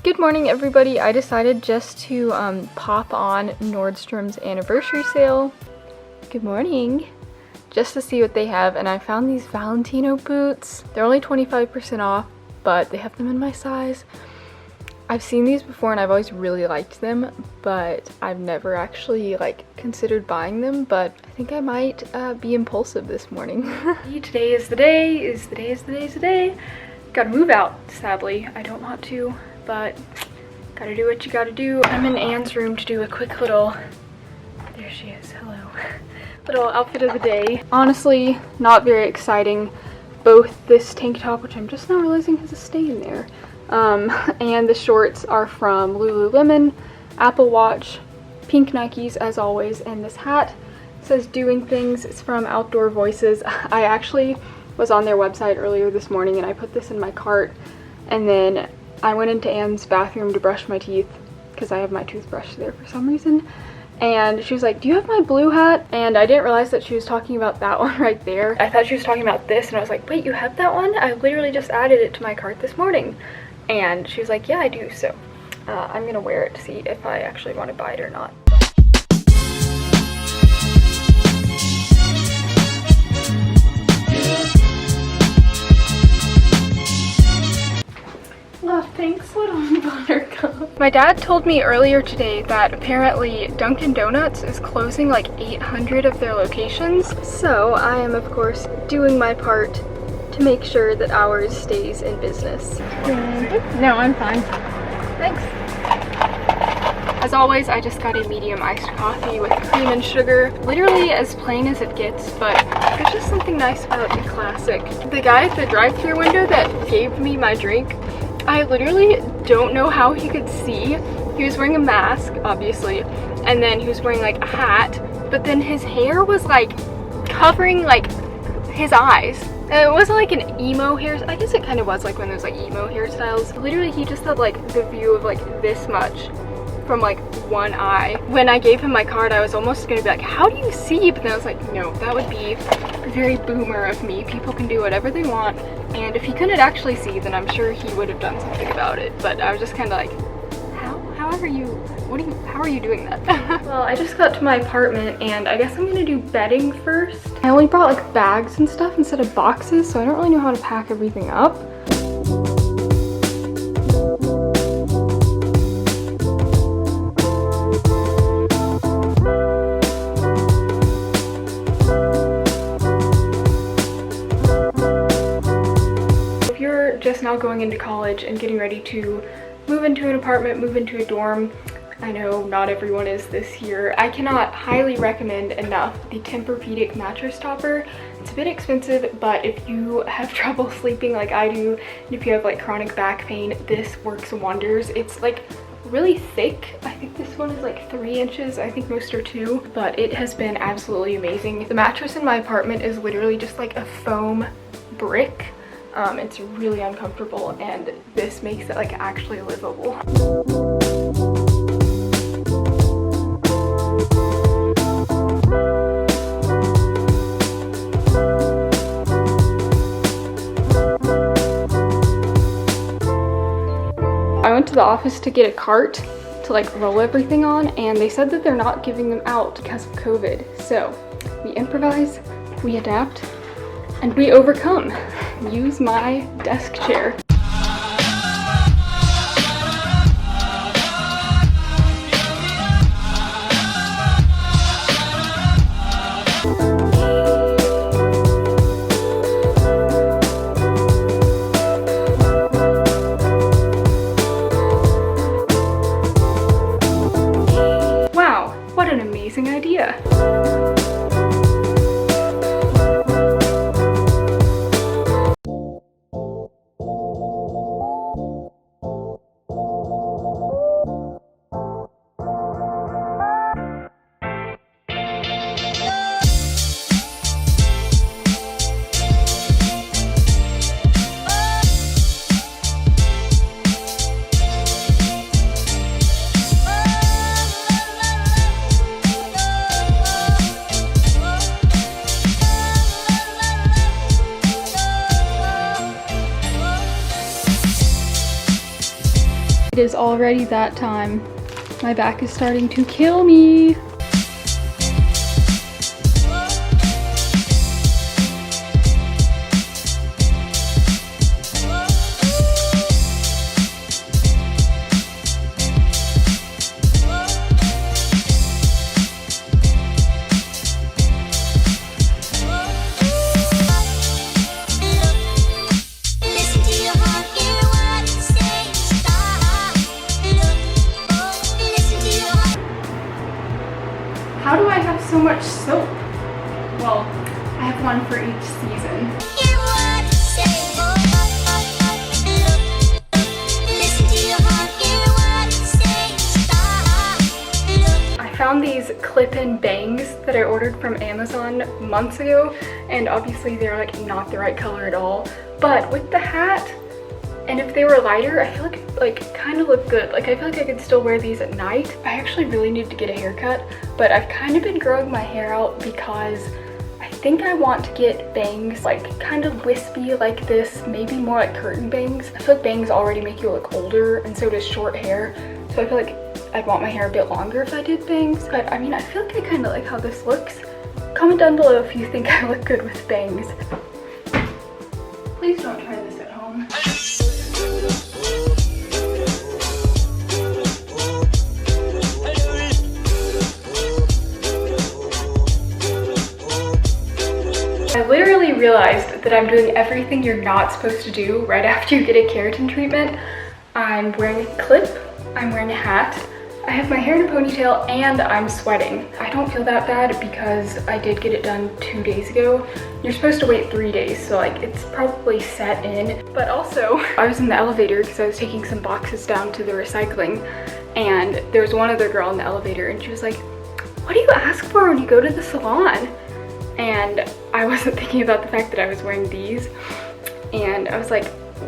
Good morning, everybody. I decided just to pop on Nordstrom's anniversary sale. Good morning. Just to see what they have, and I found these Valentino boots. They're only 25% off, but they have them in my size. I've seen these before and I've always really liked them, but I've never actually considered buying them, but I think I might be impulsive this morning. Today is the day. Gotta move out, sadly. I don't want to, but gotta do what you gotta do. I'm in Anne's room to do a quick little, there she is, hello. Little outfit of the day. Honestly, not very exciting. Both this tank top, which I'm just now realizing has a stain there, and the shorts are from Lululemon, Apple Watch, pink Nikes as always, and this hat says Doing Things. It's from Outdoor Voices. I actually was on their website earlier this morning and I put this in my cart, and then I went into Anne's bathroom to brush my teeth because I have my toothbrush there for some reason, and she was like, do you have my blue hat? And I didn't realize that she was talking about that one right there. I thought she was talking about this, and I was like, wait, you have that one? I literally just added it to my cart this morning. And she was like, yeah, I do. So I'm gonna wear it to see if I actually want to buy it or not. Oh, thanks, little buttercup. My dad told me earlier today that apparently Dunkin' Donuts is closing like 800 of their locations. So I am, of course, doing my part to make sure that ours stays in business. No, I'm fine. Thanks. As always, I just got a medium iced coffee with cream and sugar. Literally as plain as it gets, but there's just something nice about the classic. The guy at the drive-thru window that gave me my drink, I literally don't know how he could see. He was wearing a mask, obviously, and then he was wearing like a hat, but then his hair was like covering like his eyes. And it wasn't like an emo hair, I guess it kind of was like one of those like emo hairstyles. Literally he just had like the view of like this much from like one eye. When I gave him my card, I was almost gonna be like, how do you see? But then I was like, no, that would be very boomer of me. People can do whatever they want, and if he couldn't actually see, then I'm sure he would have done something about it. But I was just kind of like, how are you doing that? Well, I just got to my apartment and I guess I'm gonna do bedding first. I only brought like bags and stuff instead of boxes, so I don't really know how to pack everything up. If you're just now going into college and getting ready to move into an apartment, move into a dorm, I know not everyone is this year, I cannot highly recommend enough the Tempur-Pedic mattress topper. It's a bit expensive, but if you have trouble sleeping like I do, and if you have like chronic back pain, this works wonders. It's like really thick. I think this one is like 3 inches. I think most are 2, but it has been absolutely amazing. The mattress in my apartment is literally just like a foam brick. It's really uncomfortable, and this makes it like actually livable. I went to the office to get a cart to like roll everything on, and they said that they're not giving them out because of COVID. So we improvise, we adapt, and we overcome. Use my desk chair. Wow, what an amazing idea. It is already that time. My back is starting to kill me. How do I have so much soap? Well, I have one for each season. I found these clip-in bangs that I ordered from Amazon months ago, and obviously they're like not the right color at all. But with the hat, and if they were lighter, I feel like kind of look good. Like I feel like I could still wear these at night. I actually really need to get a haircut, but I've kind of been growing my hair out because I think I want to get bangs like kind of wispy like this, maybe more like curtain bangs. I feel like bangs already make you look older, and so does short hair. So I feel like I'd want my hair a bit longer if I did bangs. But I mean, I feel like I kind of like how this looks. Comment down below if you think I look good with bangs. Please don't try this at home. I literally realized that I'm doing everything you're not supposed to do right after you get a keratin treatment. I'm wearing a clip, I'm wearing a hat, I have my hair in a ponytail, and I'm sweating. I don't feel that bad because I did get it done 2 days ago. You're supposed to wait 3 days, so like it's probably set in. But also, I was in the elevator because I was taking some boxes down to the recycling, and there was one other girl in the elevator, and she was like, "What do you ask for when you go to the salon?" And I wasn't thinking about the fact that I was wearing these, and I was like,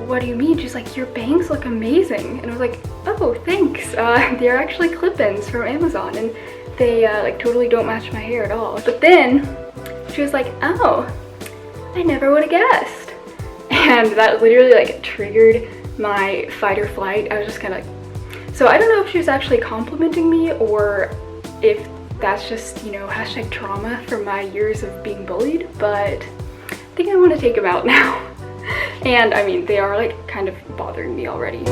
"What do you mean?" She's like, "Your bangs look amazing." And I was like, "Oh, thanks." They're actually clip-ins from Amazon, and they like totally don't match my hair at all. But then she was like, "Oh, I never would have guessed." And that literally like triggered my fight or flight. I was just kind of like, so I don't know if she was actually complimenting me or if that's just, you know, hashtag trauma from my years of being bullied, but I think I want to take them out now. And I mean, they are like kind of bothering me already.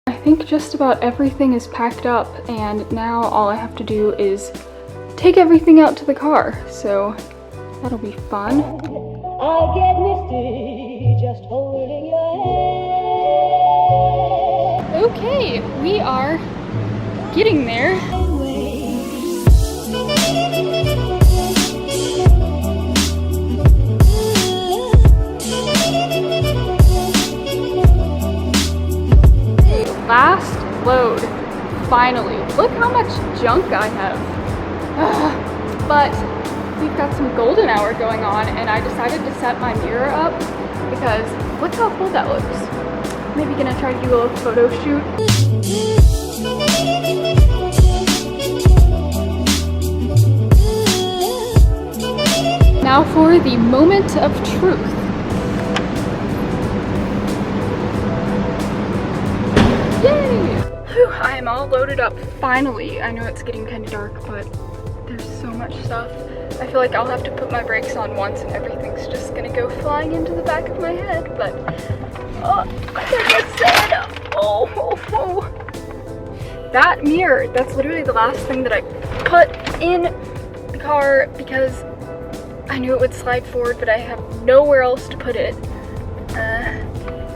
I think just about everything is packed up, and now all I have to do is take everything out to the car, so that'll be fun. I get misty just holding your hand. Okay, we are getting there. Last load, finally. Look how much junk I have. But we've got some golden hour going on, and I decided to set my mirror up because look how cool that looks. Maybe gonna try to do a little photo shoot. Now for the moment of truth. Yay! Whew, I am all loaded up finally. I know it's getting kind of dark, but there's so much stuff. I feel like I'll have to put my brakes on once and everything's just gonna go flying into the back of my head, but like I said, oh. That mirror, that's literally the last thing that I put in the car because I knew it would slide forward, but I have nowhere else to put it.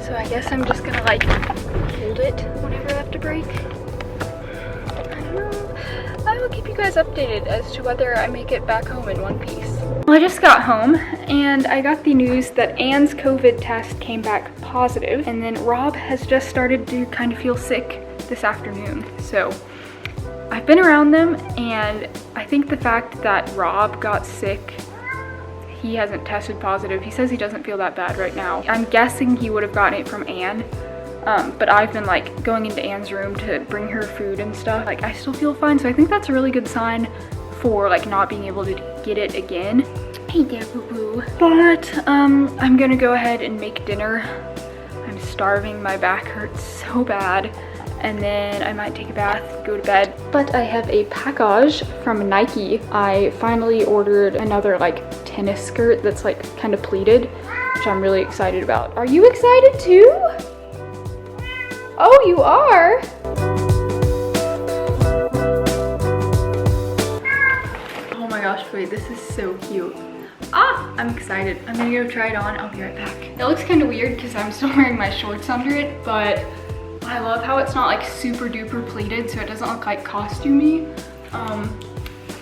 So I guess I'm just gonna like hold it whenever I have to brake. I don't know. I will keep you guys updated as to whether I make it back home in one piece. Well, I just got home and I got the news that Anne's COVID test came back positive, and then Rob has just started to kind of feel sick this afternoon. So I've been around them, and I think the fact that Rob got sick, he hasn't tested positive. He says he doesn't feel that bad right now. I'm guessing he would have gotten it from Anne, but I've been like going into Anne's room to bring her food and stuff. Like I still feel fine, so I think that's a really good sign for like not being able to get it again. Hey there, boo-boo. But I'm gonna go ahead and make dinner. I'm starving, my back hurts so bad. And then I might take a bath, go to bed. But I have a package from Nike. I finally ordered another like tennis skirt that's like kind of pleated, which I'm really excited about. Are you excited too? Oh, you are? Oh my gosh, wait, this is so cute. Ah, I'm excited. I'm gonna go try it on. I'll be right back. It looks kind of weird because I'm still wearing my shorts under it, but I love how it's not like super duper pleated, so it doesn't look like costumey.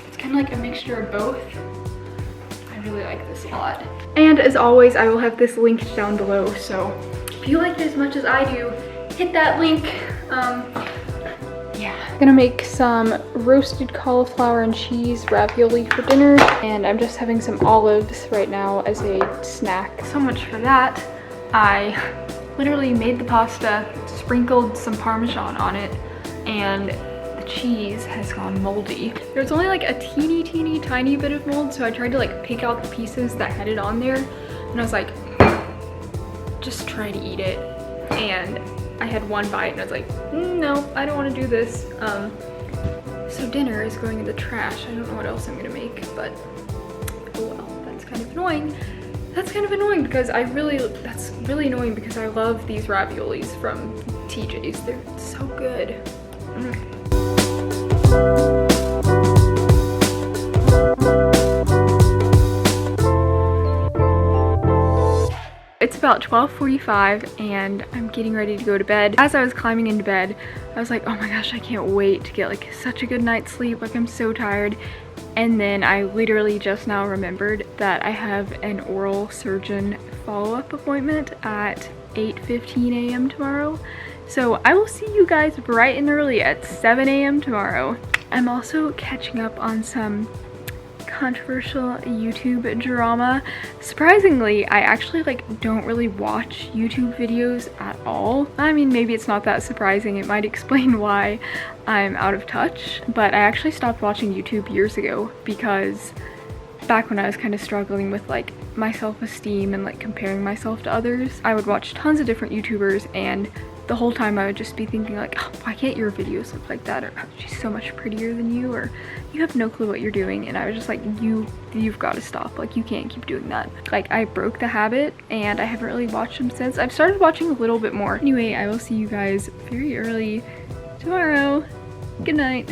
It's kind of like a mixture of both. I really like this a lot. And as always, I will have this linked down below, so if you like it as much as I do, hit that link. Yeah. I'm gonna make some roasted cauliflower and cheese ravioli for dinner, and I'm just having some olives right now as a snack. So much for that. I literally made the pasta, sprinkled some Parmesan on it, and the cheese has gone moldy. There's only like a teeny tiny bit of mold, so I tried to like pick out the pieces that had it on there, and I was like, just try to eat it. And I had one bite and I was like, no, I don't want to do this. So dinner is going in the trash. I don't know what else I'm gonna make, but oh well, that's kind of annoying. That's kind of annoying because that's really annoying because I love these raviolis from TJ's. They're so good. It's about 12:45 and I'm getting ready to go to bed. As I was climbing into bed, I was like, oh my gosh, I can't wait to get like such a good night's sleep. Like, I'm so tired. And then I literally just now remembered that I have an oral surgeon follow-up appointment at 8:15 a.m. tomorrow. So I will see you guys bright and early at 7 a.m. tomorrow. I'm also catching up on some controversial YouTube drama. Surprisingly, I actually like don't really watch YouTube videos at all. I mean, maybe it's not that surprising. It might explain why I'm out of touch, but I actually stopped watching YouTube years ago because back when I was kind of struggling with like my self-esteem and like comparing myself to others, I would watch tons of different YouTubers, and the whole time I would just be thinking like, oh, why can't your videos look like that? Or oh, she's so much prettier than you, or you have no clue what you're doing. And I was just like, you've got to stop. Like, you can't keep doing that. Like, I broke the habit and I haven't really watched them since. I've started watching a little bit more. Anyway, I will see you guys very early tomorrow. Good night.